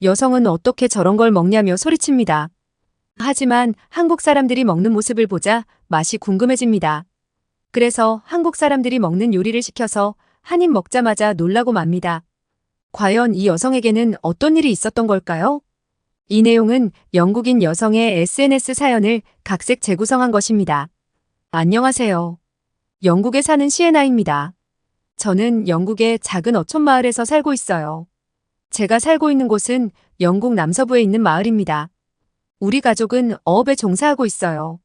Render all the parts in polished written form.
여성은 어떻게 저런 걸 먹냐며 소리칩니다. 하지만 한국 사람들이 먹는 모습을 보자 맛이 궁금해집니다. 그래서 한국 사람들이 먹는 요리를 시켜서 한 입 먹자마자 놀라고 맙니다. 과연 이 여성에게는 어떤 일이 있었던 걸까요? 이 내용은 영국인 여성의 SNS 사연을 각색 재구성한 것입니다. 안녕하세요. 영국에 사는 시에나입니다. 저는 영국의 작은 어촌 마을에서 살고 있어요. 제가 살고 있는 곳은 영국 남서부에 있는 마을입니다. 우리 가족은 어업에 종사하고 있어요.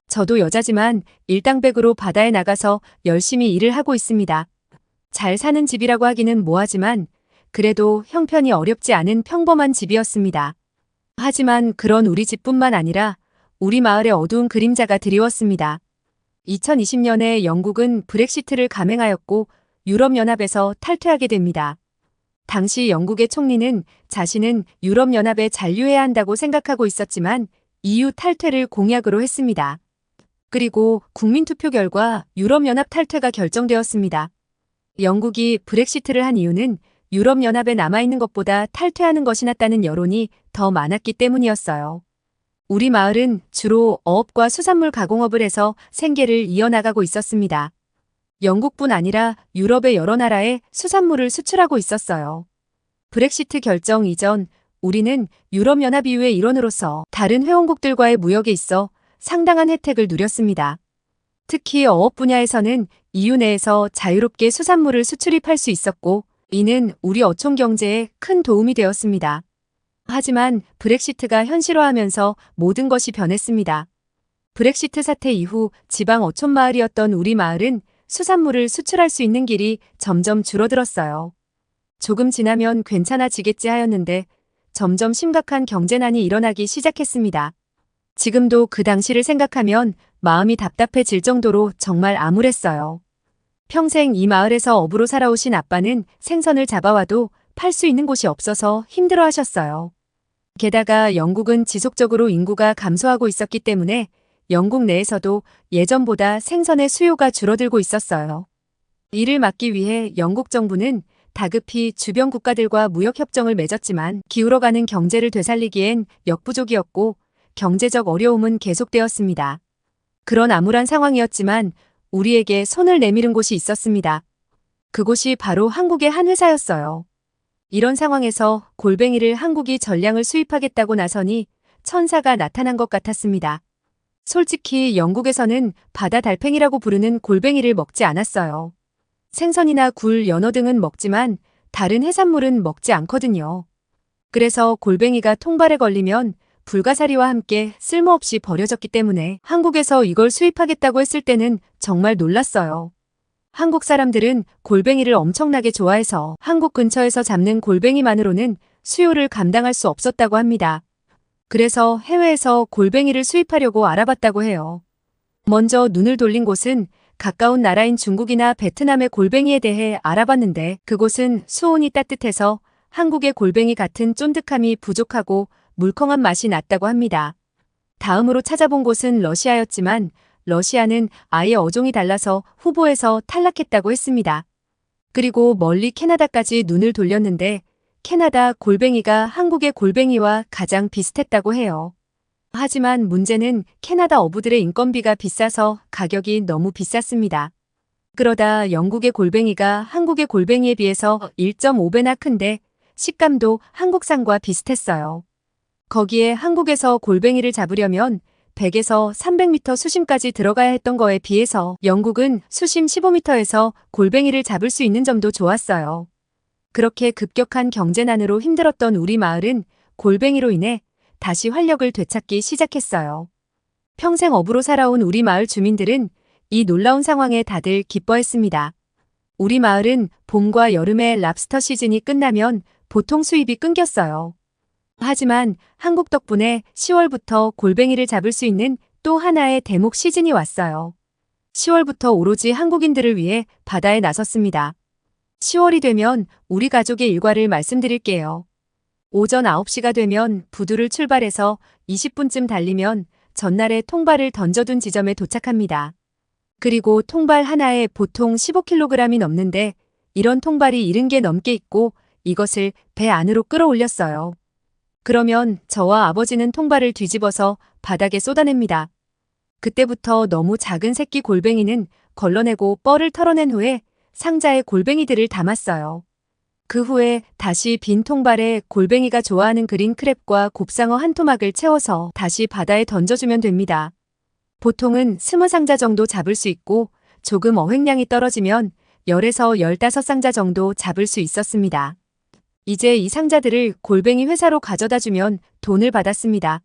저도 여자지만 일당백으로 바다에 나가서 열심히 일을 하고 있습니다. 잘 사는 집이라고 하기는 뭐하지만 그래도 형편이 어렵지 않은 평범한 집이었습니다. 하지만 그런 우리 집뿐만 아니라 우리 마을의 어두운 그림자가 드리웠습니다. 2020년에 영국은 브렉시트를 감행하였고 유럽연합에서 탈퇴하게 됩니다. 당시 영국의 총리는 자신은 유럽연합에 잔류해야 한다고 생각하고 있었지만 EU 탈퇴를 공약으로 했습니다. 그리고 국민투표 결과 유럽연합 탈퇴가 결정되었습니다. 영국이 브렉시트를 한 이유는 유럽연합에 남아있는 것보다 탈퇴하는 것이 낫다는 여론이 더 많았기 때문이었어요. 우리 마을은 주로 어업과 수산물 가공업을 해서 생계를 이어나가고 있었습니다. 영국뿐 아니라 유럽의 여러 나라에 수산물을 수출하고 있었어요. 브렉시트 결정 이전 우리는 유럽연합 EU의 일원으로서 다른 회원국들과의 무역에 있어 상당한 혜택을 누렸습니다. 특히 어업 분야에서는 EU 내에서 자유롭게 수산물을 수출입할 수 있었고 이는 우리 어촌 경제에 큰 도움이 되었습니다. 하지만 브렉시트가 현실화하면서 모든 것이 변했습니다. 브렉시트 사태 이후 지방 어촌 마을이었던 우리 마을은 수산물을 수출할 수 있는 길이 점점 줄어들었어요. 조금 지나면 괜찮아지겠지 하였는데 점점 심각한 경제난이 일어나기 시작했습니다. 지금도 그 당시를 생각하면 마음이 답답해질 정도로 정말 암울했어요. 평생 이 마을에서 어부로 살아오신 아빠는 생선을 잡아와도 팔 수 있는 곳이 없어서 힘들어하셨어요. 게다가 영국은 지속적으로 인구가 감소하고 있었기 때문에 영국 내에서도 예전보다 생선의 수요가 줄어들고 있었어요. 이를 막기 위해 영국 정부는 다급히 주변 국가들과 무역협정을 맺었지만 기울어가는 경제를 되살리기엔 역부족이었고 경제적 어려움은 계속되었습니다. 그런 암울한 상황이었지만 우리에게 손을 내미는 곳이 있었습니다. 그곳이 바로 한국의 한 회사였어요. 이런 상황에서 골뱅이를 한국이 전량을 수입하겠다고 나서니 천사가 나타난 것 같았습니다. 솔직히 영국에서는 바다 달팽이라고 부르는 골뱅이를 먹지 않았어요. 생선이나 굴, 연어 등은 먹지만 다른 해산물은 먹지 않거든요. 그래서 골뱅이가 통발에 걸리면 불가사리와 함께 쓸모없이 버려졌기 때문에 한국에서 이걸 수입하겠다고 했을 때는 정말 놀랐어요. 한국 사람들은 골뱅이를 엄청나게 좋아해서 한국 근처에서 잡는 골뱅이만으로는 수요를 감당할 수 없었다고 합니다. 그래서 해외에서 골뱅이를 수입하려고 알아봤다고 해요. 먼저 눈을 돌린 곳은 가까운 나라인 중국이나 베트남의 골뱅이에 대해 알아봤는데 그곳은 수온이 따뜻해서 한국의 골뱅이 같은 쫀득함이 부족하고 물컹한 맛이 났다고 합니다. 다음으로 찾아본 곳은 러시아였지만 러시아는 아예 어종이 달라서 후보에서 탈락했다고 했습니다. 그리고 멀리 캐나다까지 눈을 돌렸는데 캐나다 골뱅이가 한국의 골뱅이와 가장 비슷했다고 해요. 하지만 문제는 캐나다 어부들의 인건비가 비싸서 가격이 너무 비쌌습니다. 그러다 영국의 골뱅이가 한국의 골뱅이에 비해서 1.5배나 큰데 식감도 한국산과 비슷했어요. 거기에 한국에서 골뱅이를 잡으려면 100에서 300m 수심까지 들어가야 했던 거에 비해서 영국은 수심 15m에서 골뱅이를 잡을 수 있는 점도 좋았어요. 그렇게 급격한 경제난으로 힘들었던 우리 마을은 골뱅이로 인해 다시 활력을 되찾기 시작했어요. 평생 어부로 살아온 우리 마을 주민들은 이 놀라운 상황에 다들 기뻐했습니다. 우리 마을은 봄과 여름에 랍스터 시즌이 끝나면 보통 수입이 끊겼어요. 하지만 한국 덕분에 10월부터 골뱅이를 잡을 수 있는 또 하나의 대목 시즌이 왔어요. 10월부터 오로지 한국인들을 위해 바다에 나섰습니다. 10월이 되면 우리 가족의 일과를 말씀드릴게요. 오전 9시가 되면 부두를 출발해서 20분쯤 달리면 전날에 통발을 던져둔 지점에 도착합니다. 그리고 통발 하나에 보통 15kg이 넘는데 이런 통발이 70개 넘게 있고 이것을 배 안으로 끌어올렸어요. 그러면 저와 아버지는 통발을 뒤집어서 바닥에 쏟아냅니다. 그때부터 너무 작은 새끼 골뱅이는 걸러내고 뻘을 털어낸 후에 상자에 골뱅이들을 담았어요. 그 후에 다시 빈 통발에 골뱅이가 좋아하는 그린 크랩과 곱상어 한 토막을 채워서 다시 바다에 던져주면 됩니다. 보통은 20상자 정도 잡을 수 있고 조금 어획량이 떨어지면 10에서 15상자 정도 잡을 수 있었습니다. 이제 이 상자들을 골뱅이 회사로 가져다 주면 돈을 받았습니다.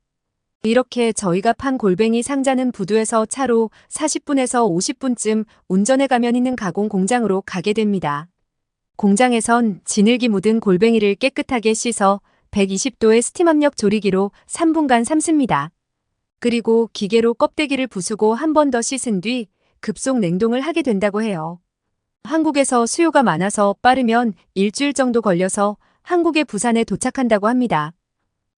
이렇게 저희가 판 골뱅이 상자는 부두에서 차로 40분에서 50분쯤 운전해 가면 있는 가공 공장으로 가게 됩니다. 공장에선 진흙이 묻은 골뱅이를 깨끗하게 씻어 120도의 스팀 압력 조리기로 3분간 삶습니다. 그리고 기계로 껍데기를 부수고 한 번 더 씻은 뒤 급속 냉동을 하게 된다고 해요. 한국에서 수요가 많아서 빠르면 일주일 정도 걸려서 한국의 부산에 도착한다고 합니다.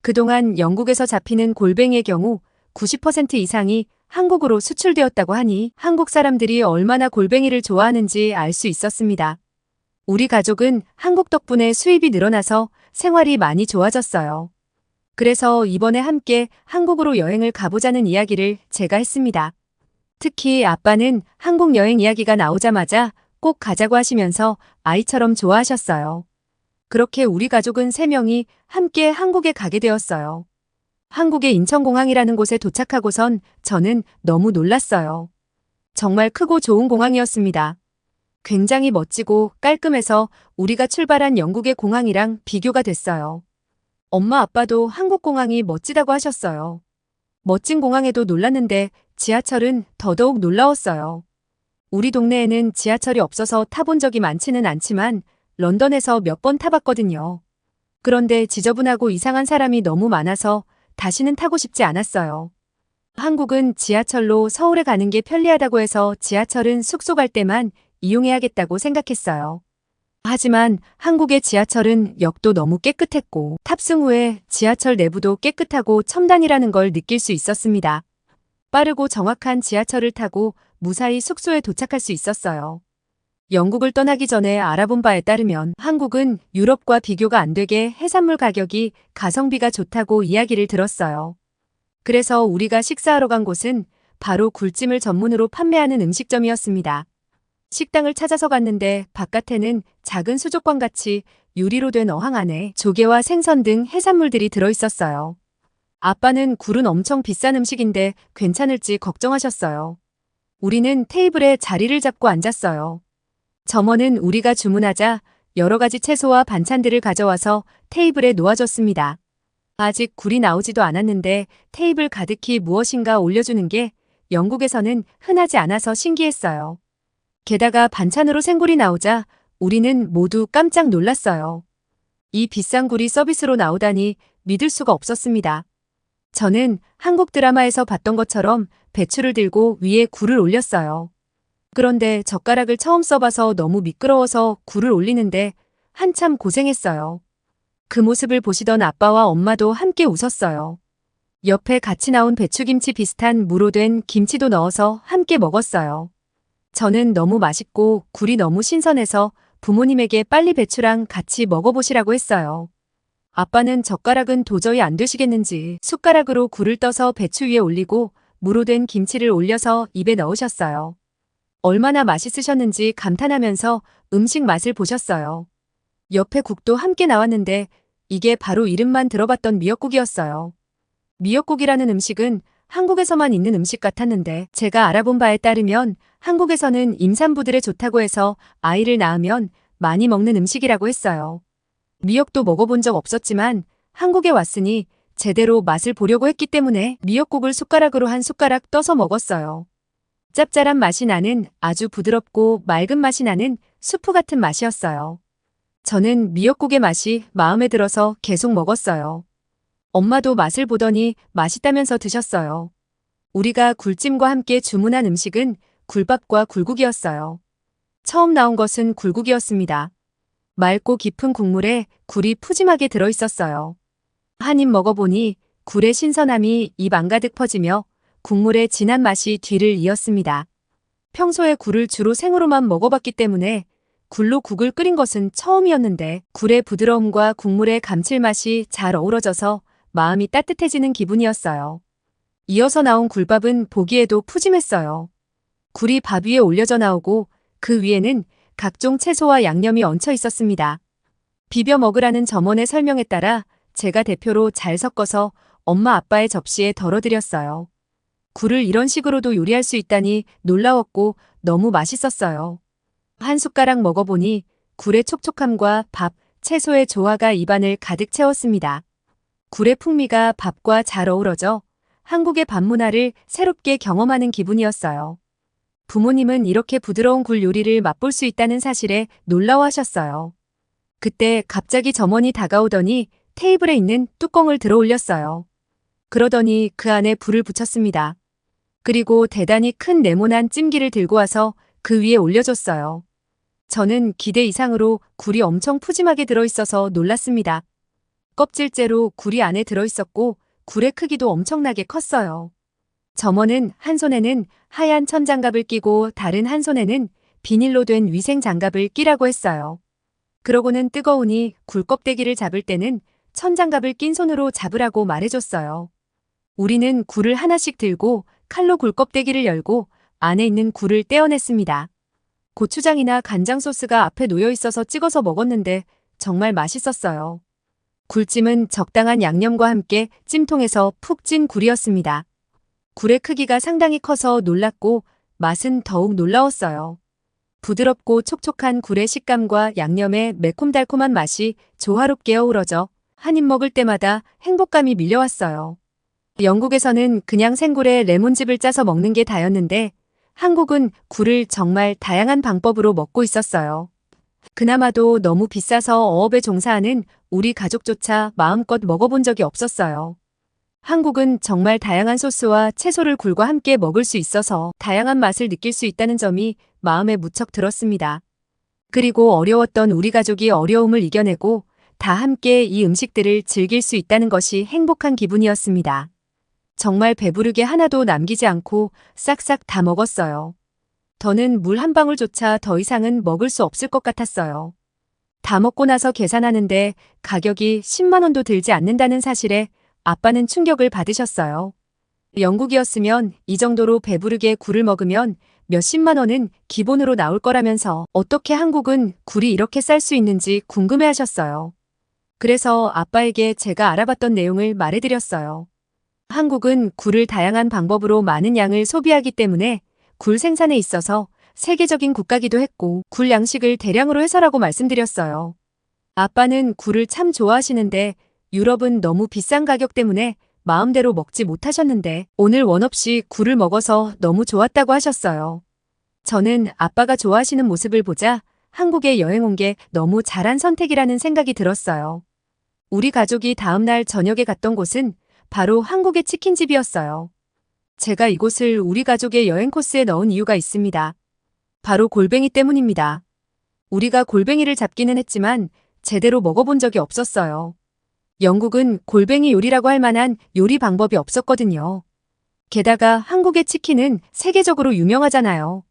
그동안 영국에서 잡히는 골뱅이의 경우 90% 이상이 한국으로 수출되었다고 하니 한국 사람들이 얼마나 골뱅이를 좋아하는지 알 수 있었습니다. 우리 가족은 한국 덕분에 수입이 늘어나서 생활이 많이 좋아졌어요. 그래서 이번에 함께 한국으로 여행을 가보자는 이야기를 제가 했습니다. 특히 아빠는 한국 여행 이야기가 나오자마자 꼭 가자고 하시면서 아이처럼 좋아하셨어요. 그렇게 우리 가족은 3명이 함께 한국에 가게 되었어요. 한국의 인천공항이라는 곳에 도착하고선 저는 너무 놀랐어요. 정말 크고 좋은 공항이었습니다. 굉장히 멋지고 깔끔해서 우리가 출발한 영국의 공항이랑 비교가 됐어요. 엄마 아빠도 한국 공항이 멋지다고 하셨어요. 멋진 공항에도 놀랐는데 지하철은 더더욱 놀라웠어요. 우리 동네에는 지하철이 없어서 타본 적이 많지는 않지만 런던에서 몇 번 타봤거든요. 그런데 지저분하고 이상한 사람이 너무 많아서 다시는 타고 싶지 않았어요. 한국은 지하철로 서울에 가는 게 편리하다고 해서 지하철은 숙소 갈 때만 이용해야겠다고 생각했어요. 하지만 한국의 지하철은 역도 너무 깨끗했고 탑승 후에 지하철 내부도 깨끗하고 첨단이라는 걸 느낄 수 있었습니다. 빠르고 정확한 지하철을 타고 무사히 숙소에 도착할 수 있었어요. 영국을 떠나기 전에 알아본 바에 따르면 한국은 유럽과 비교가 안 되게 해산물 가격이 가성비가 좋다고 이야기를 들었어요. 그래서 우리가 식사하러 간 곳은 바로 굴찜을 전문으로 판매하는 음식점이었습니다. 식당을 찾아서 갔는데 바깥에는 작은 수족관같이 유리로 된 어항 안에 조개와 생선 등 해산물들이 들어있었어요. 아빠는 굴은 엄청 비싼 음식인데 괜찮을지 걱정하셨어요. 우리는 테이블에 자리를 잡고 앉았어요. 점원은 우리가 주문하자 여러 가지 채소와 반찬들을 가져와서 테이블에 놓아줬습니다. 아직 굴이 나오지도 않았는데 테이블 가득히 무엇인가 올려주는 게 영국에서는 흔하지 않아서 신기했어요. 게다가 반찬으로 생굴이 나오자 우리는 모두 깜짝 놀랐어요. 이 비싼 굴이 서비스로 나오다니 믿을 수가 없었습니다. 저는 한국 드라마에서 봤던 것처럼 배추를 들고 위에 굴을 올렸어요. 그런데 젓가락을 처음 써봐서 너무 미끄러워서 굴을 올리는데 한참 고생했어요. 그 모습을 보시던 아빠와 엄마도 함께 웃었어요. 옆에 같이 나온 배추김치 비슷한 무로 된 김치도 넣어서 함께 먹었어요. 저는 너무 맛있고 굴이 너무 신선해서 부모님에게 빨리 배추랑 같이 먹어보시라고 했어요. 아빠는 젓가락은 도저히 안 되시겠는지 숟가락으로 굴을 떠서 배추 위에 올리고 무로 된 김치를 올려서 입에 넣으셨어요. 얼마나 맛있으셨는지 감탄하면서 음식 맛을 보셨어요. 옆에 국도 함께 나왔는데 이게 바로 이름만 들어봤던 미역국이었어요. 미역국이라는 음식은 한국에서만 있는 음식 같았는데 제가 알아본 바에 따르면 한국에서는 임산부들에 좋다고 해서 아이를 낳으면 많이 먹는 음식이라고 했어요. 미역도 먹어본 적 없었지만 한국에 왔으니 제대로 맛을 보려고 했기 때문에 미역국을 숟가락으로 한 숟가락 떠서 먹었어요. 짭짤한 맛이 나는 아주 부드럽고 맑은 맛이 나는 수프 같은 맛이었어요. 저는 미역국의 맛이 마음에 들어서 계속 먹었어요. 엄마도 맛을 보더니 맛있다면서 드셨어요. 우리가 굴찜과 함께 주문한 음식은 굴밥과 굴국이었어요. 처음 나온 것은 굴국이었습니다. 맑고 깊은 국물에 굴이 푸짐하게 들어있었어요. 한 입 먹어보니 굴의 신선함이 입 안가득 퍼지며 국물의 진한 맛이 뒤를 이었습니다. 평소에 굴을 주로 생으로만 먹어봤기 때문에 굴로 국을 끓인 것은 처음이었는데 굴의 부드러움과 국물의 감칠맛이 잘 어우러져서 마음이 따뜻해지는 기분이었어요. 이어서 나온 굴밥은 보기에도 푸짐했어요. 굴이 밥 위에 올려져 나오고 그 위에는 각종 채소와 양념이 얹혀 있었습니다. 비벼 먹으라는 점원의 설명에 따라 제가 대표로 잘 섞어서 엄마 아빠의 접시에 덜어드렸어요. 굴을 이런 식으로도 요리할 수 있다니 놀라웠고 너무 맛있었어요. 한 숟가락 먹어보니 굴의 촉촉함과 밥, 채소의 조화가 입안을 가득 채웠습니다. 굴의 풍미가 밥과 잘 어우러져 한국의 밥 문화를 새롭게 경험하는 기분이었어요. 부모님은 이렇게 부드러운 굴 요리를 맛볼 수 있다는 사실에 놀라워하셨어요. 그때 갑자기 점원이 다가오더니 테이블에 있는 뚜껑을 들어 올렸어요. 그러더니 그 안에 불을 붙였습니다. 그리고 대단히 큰 네모난 찜기를 들고 와서 그 위에 올려줬어요. 저는 기대 이상으로 굴이 엄청 푸짐하게 들어있어서 놀랐습니다. 껍질째로 굴이 안에 들어있었고 굴의 크기도 엄청나게 컸어요. 점원은 한 손에는 하얀 천장갑을 끼고 다른 한 손에는 비닐로 된 위생 장갑을 끼라고 했어요. 그러고는 뜨거우니 굴 껍데기를 잡을 때는 천장갑을 낀 손으로 잡으라고 말해줬어요. 우리는 굴을 하나씩 들고 칼로 굴 껍데기를 열고 안에 있는 굴을 떼어냈습니다. 고추장이나 간장 소스가 앞에 놓여 있어서 찍어서 먹었는데 정말 맛있었어요. 굴찜은 적당한 양념과 함께 찜통에서 푹 찐 굴이었습니다. 굴의 크기가 상당히 커서 놀랐고 맛은 더욱 놀라웠어요. 부드럽고 촉촉한 굴의 식감과 양념의 매콤달콤한 맛이 조화롭게 어우러져 한 입 먹을 때마다 행복감이 밀려왔어요. 영국에서는 그냥 생굴에 레몬즙을 짜서 먹는 게 다였는데 한국은 굴을 정말 다양한 방법으로 먹고 있었어요. 그나마도 너무 비싸서 어업에 종사하는 우리 가족조차 마음껏 먹어본 적이 없었어요. 한국은 정말 다양한 소스와 채소를 굴과 함께 먹을 수 있어서 다양한 맛을 느낄 수 있다는 점이 마음에 무척 들었습니다. 그리고 어려웠던 우리 가족이 어려움을 이겨내고 다 함께 이 음식들을 즐길 수 있다는 것이 행복한 기분이었습니다. 정말 배부르게 하나도 남기지 않고 싹싹 다 먹었어요. 더는 물 한 방울조차 더 이상은 먹을 수 없을 것 같았어요. 다 먹고 나서 계산하는데 가격이 10만 원도 들지 않는다는 사실에 아빠는 충격을 받으셨어요. 영국이었으면 이 정도로 배부르게 굴을 먹으면 몇십만 원은 기본으로 나올 거라면서 어떻게 한국은 굴이 이렇게 쌀 수 있는지 궁금해하셨어요. 그래서 아빠에게 제가 알아봤던 내용을 말해드렸어요. 한국은 굴을 다양한 방법으로 많은 양을 소비하기 때문에 굴 생산에 있어서 세계적인 국가기도 했고 굴 양식을 대량으로 해서라고 말씀드렸어요. 아빠는 굴을 참 좋아하시는데 유럽은 너무 비싼 가격 때문에 마음대로 먹지 못하셨는데 오늘 원 없이 굴을 먹어서 너무 좋았다고 하셨어요. 저는 아빠가 좋아하시는 모습을 보자 한국에 여행 온 게 너무 잘한 선택이라는 생각이 들었어요. 우리 가족이 다음날 저녁에 갔던 곳은 바로 한국의 치킨집이었어요. 제가 이곳을 우리 가족의 여행 코스에 넣은 이유가 있습니다. 바로 골뱅이 때문입니다. 우리가 골뱅이를 잡기는 했지만 제대로 먹어본 적이 없었어요. 영국은 골뱅이 요리라고 할 만한 요리 방법이 없었거든요. 게다가 한국의 치킨은 세계적으로 유명하잖아요.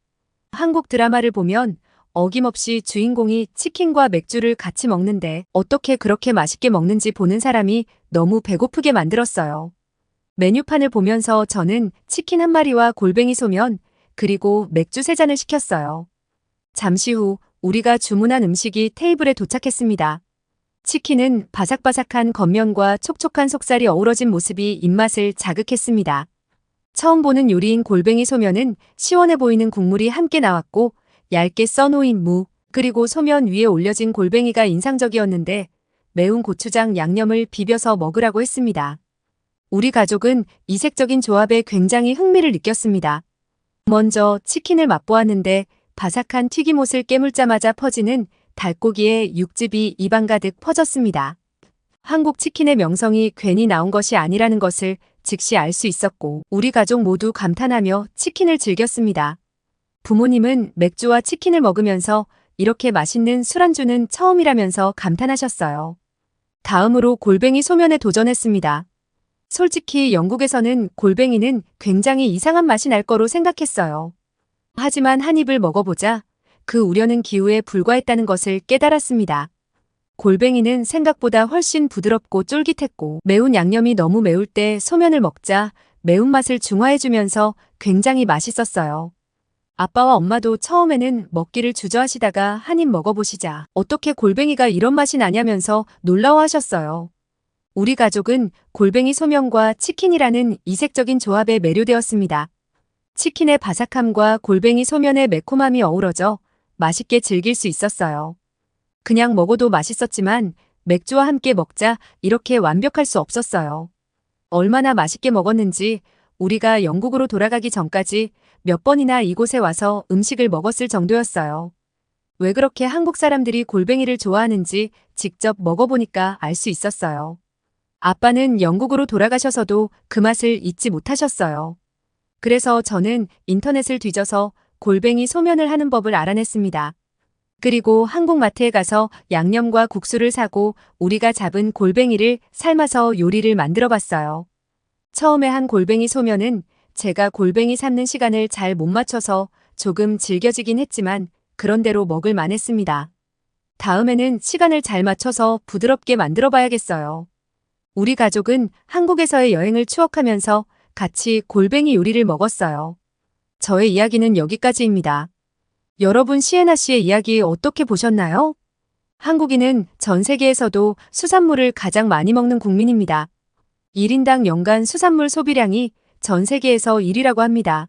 한국 드라마를 보면 어김없이 주인공이 치킨과 맥주를 같이 먹는데 어떻게 그렇게 맛있게 먹는지 보는 사람이 너무 배고프게 만들었어요. 메뉴판을 보면서 저는 치킨 한 마리와 골뱅이 소면 그리고 맥주 3잔을 시켰어요. 잠시 후 우리가 주문한 음식이 테이블에 도착했습니다. 치킨은 바삭바삭한 겉면과 촉촉한 속살이 어우러진 모습이 입맛을 자극했습니다. 처음 보는 요리인 골뱅이 소면은 시원해 보이는 국물이 함께 나왔고 얇게 써놓인 무, 그리고 소면 위에 올려진 골뱅이가 인상적이었는데 매운 고추장 양념을 비벼서 먹으라고 했습니다. 우리 가족은 이색적인 조합에 굉장히 흥미를 느꼈습니다. 먼저 치킨을 맛보았는데 바삭한 튀김옷을 깨물자마자 퍼지는 닭고기의 육즙이 입안 가득 퍼졌습니다. 한국 치킨의 명성이 괜히 나온 것이 아니라는 것을 즉시 알 수 있었고 우리 가족 모두 감탄하며 치킨을 즐겼습니다. 부모님은 맥주와 치킨을 먹으면서 이렇게 맛있는 술안주는 처음이라면서 감탄하셨어요. 다음으로 골뱅이 소면에 도전했습니다. 솔직히 영국에서는 골뱅이는 굉장히 이상한 맛이 날 거로 생각했어요. 하지만 한 입을 먹어보자 그 우려는 기우에 불과했다는 것을 깨달았습니다. 골뱅이는 생각보다 훨씬 부드럽고 쫄깃했고 매운 양념이 너무 매울 때 소면을 먹자 매운맛을 중화해주면서 굉장히 맛있었어요. 아빠와 엄마도 처음에는 먹기를 주저하시다가 한 입 먹어보시자 어떻게 골뱅이가 이런 맛이 나냐면서 놀라워하셨어요. 우리 가족은 골뱅이 소면과 치킨이라는 이색적인 조합에 매료되었습니다. 치킨의 바삭함과 골뱅이 소면의 매콤함이 어우러져 맛있게 즐길 수 있었어요. 그냥 먹어도 맛있었지만 맥주와 함께 먹자 이렇게 완벽할 수 없었어요. 얼마나 맛있게 먹었는지 우리가 영국으로 돌아가기 전까지 몇 번이나 이곳에 와서 음식을 먹었을 정도였어요. 왜 그렇게 한국 사람들이 골뱅이를 좋아하는지 직접 먹어보니까 알 수 있었어요. 아빠는 영국으로 돌아가셔서도 그 맛을 잊지 못하셨어요. 그래서 저는 인터넷을 뒤져서 골뱅이 소면을 하는 법을 알아냈습니다. 그리고 한국 마트에 가서 양념과 국수를 사고 우리가 잡은 골뱅이를 삶아서 요리를 만들어 봤어요. 처음에 한 골뱅이 소면은 제가 골뱅이 삶는 시간을 잘 못 맞춰서 조금 질겨지긴 했지만 그런대로 먹을 만했습니다. 다음에는 시간을 잘 맞춰서 부드럽게 만들어 봐야겠어요. 우리 가족은 한국에서의 여행을 추억하면서 같이 골뱅이 요리를 먹었어요. 저의 이야기는 여기까지입니다. 여러분 시에나 씨의 이야기 어떻게 보셨나요? 한국인은 전 세계에서도 수산물을 가장 많이 먹는 국민입니다. 1인당 연간 수산물 소비량이 전 세계에서 1위라고 합니다.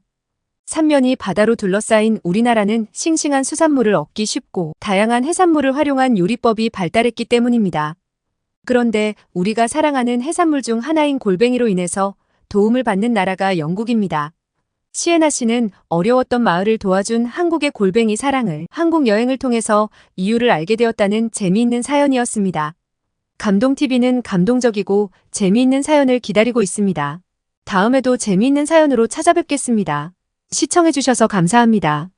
삼면이 바다로 둘러싸인 우리나라는 싱싱한 수산물을 얻기 쉽고 다양한 해산물을 활용한 요리법이 발달했기 때문입니다. 그런데 우리가 사랑하는 해산물 중 하나인 골뱅이로 인해서 도움을 받는 나라가 영국입니다. 시에나 씨는 어려웠던 마을을 도와준 한국의 골뱅이 사랑을 한국 여행을 통해서 이유를 알게 되었다는 재미있는 사연이었습니다. 감동TV는 감동적이고 재미있는 사연을 기다리고 있습니다. 다음에도 재미있는 사연으로 찾아뵙겠습니다. 시청해주셔서 감사합니다.